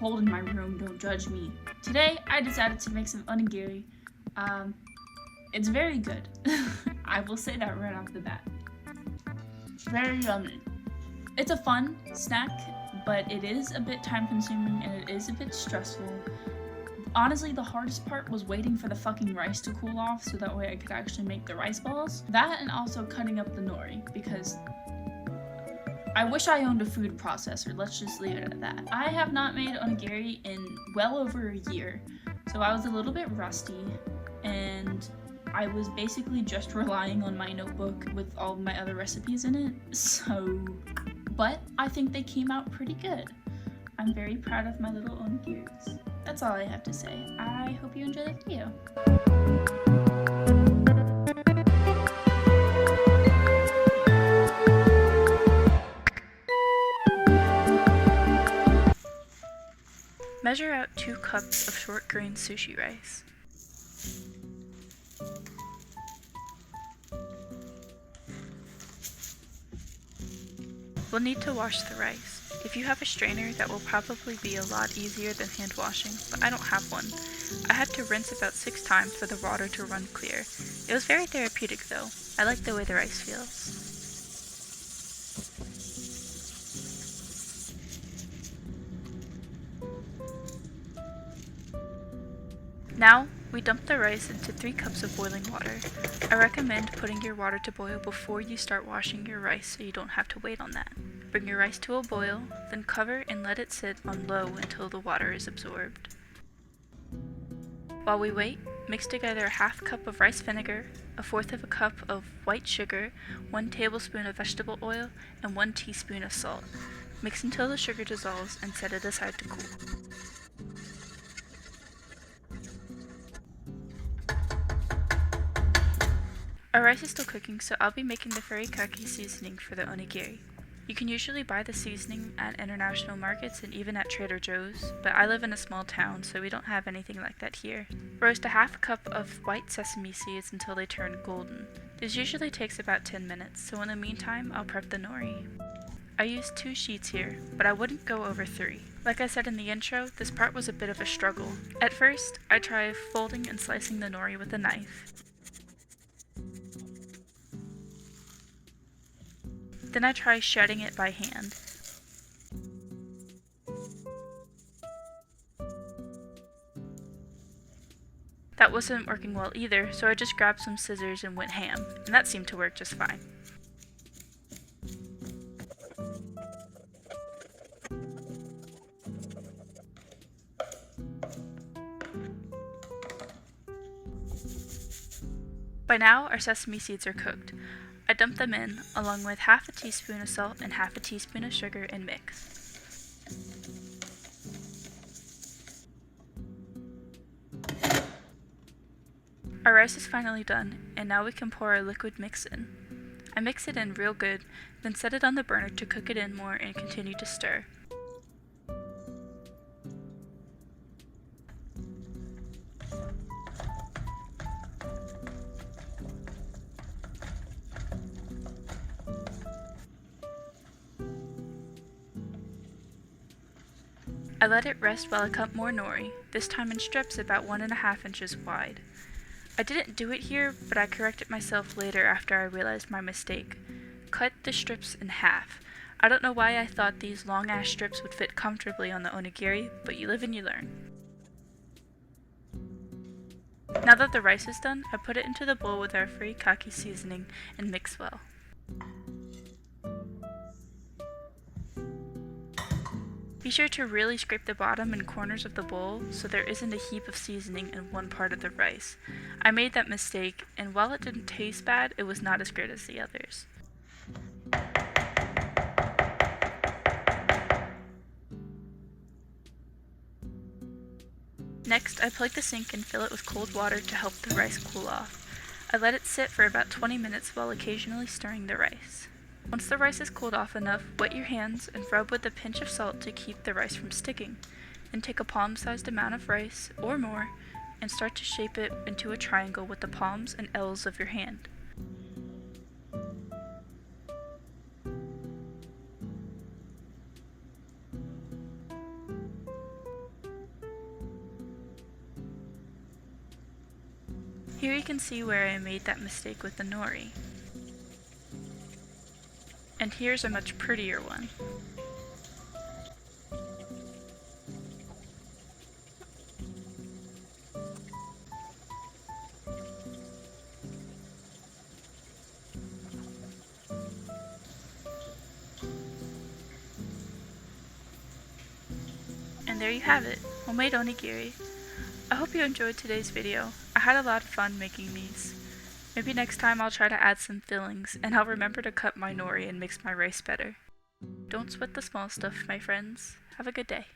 cold in my room, don't judge me. Today, I decided to make some onigiri. It's very good. I will say that right off the bat. Very yummy. It's a fun snack, but it is a bit time consuming and it is a bit stressful. Honestly, the hardest part was waiting for the fucking rice to cool off so that way I could actually make the rice balls. That and also cutting up the nori, because I wish I owned a food processor, let's just leave it at that. I have not made onigiri in well over a year, so I was a little bit rusty, and I was basically just relying on my notebook with all my other recipes in it, but I think they came out pretty good. I'm very proud of my little onigiris. That's all I have to say. I hope you enjoy the video. Measure out 2 cups of short grain sushi rice. We'll need to wash the rice. If you have a strainer, that will probably be a lot easier than hand washing, but I don't have one. I had to rinse about 6 times for the water to run clear. It was very therapeutic though. I like the way the rice feels. Now, we dump the rice into 3 cups of boiling water. I recommend putting your water to boil before you start washing your rice so you don't have to wait on that. Bring your rice to a boil, then cover and let it sit on low until the water is absorbed. While we wait, mix together a half cup of rice vinegar, a 1/4 of a cup of white sugar, 1 tablespoon of vegetable oil, and 1 teaspoon of salt. Mix until the sugar dissolves and set it aside to cool. Our rice is still cooking, so I'll be making the Furikake Seasoning for the onigiri. You can usually buy the seasoning at international markets and even at Trader Joe's, but I live in a small town, so we don't have anything like that here. Roast a half cup of white sesame seeds until they turn golden. This usually takes about 10 minutes, so in the meantime, I'll prep the nori. I used 2 sheets here, but I wouldn't go over 3. Like I said in the intro, this part was a bit of a struggle. At first, I tried folding and slicing the nori with a knife. Then I try shredding it by hand. That wasn't working well either, so I just grabbed some scissors and went ham, and that seemed to work just fine. By now, our sesame seeds are cooked. I dump them in, along with half a teaspoon of salt and half a teaspoon of sugar, and mix. Our rice is finally done, and now we can pour our liquid mix in. I mix it in real good, then set it on the burner to cook it in more and continue to stir. I let it rest while I cut more nori, this time in strips about 1.5 inches wide. I didn't do it here, but I corrected myself later after I realized my mistake. Cut the strips in half. I don't know why I thought these long ass strips would fit comfortably on the onigiri, but you live and you learn. Now that the rice is done, I put it into the bowl with our Furikake seasoning and mix well. Be sure to really scrape the bottom and corners of the bowl so there isn't a heap of seasoning in one part of the rice. I made that mistake, and while it didn't taste bad, it was not as great as the others. Next, I plug the sink and fill it with cold water to help the rice cool off. I let it sit for about 20 minutes while occasionally stirring the rice. Once the rice is cooled off enough, wet your hands and rub with a pinch of salt to keep the rice from sticking. Then take a palm-sized amount of rice, or more, and start to shape it into a triangle with the palms and L's of your hand. Here you can see where I made that mistake with the nori. And here's a much prettier one. And there you have it, homemade onigiri. I hope you enjoyed today's video. I had a lot of fun making these. Maybe next time I'll try to add some fillings, and I'll remember to cut my nori and mix my rice better. Don't sweat the small stuff, my friends. Have a good day.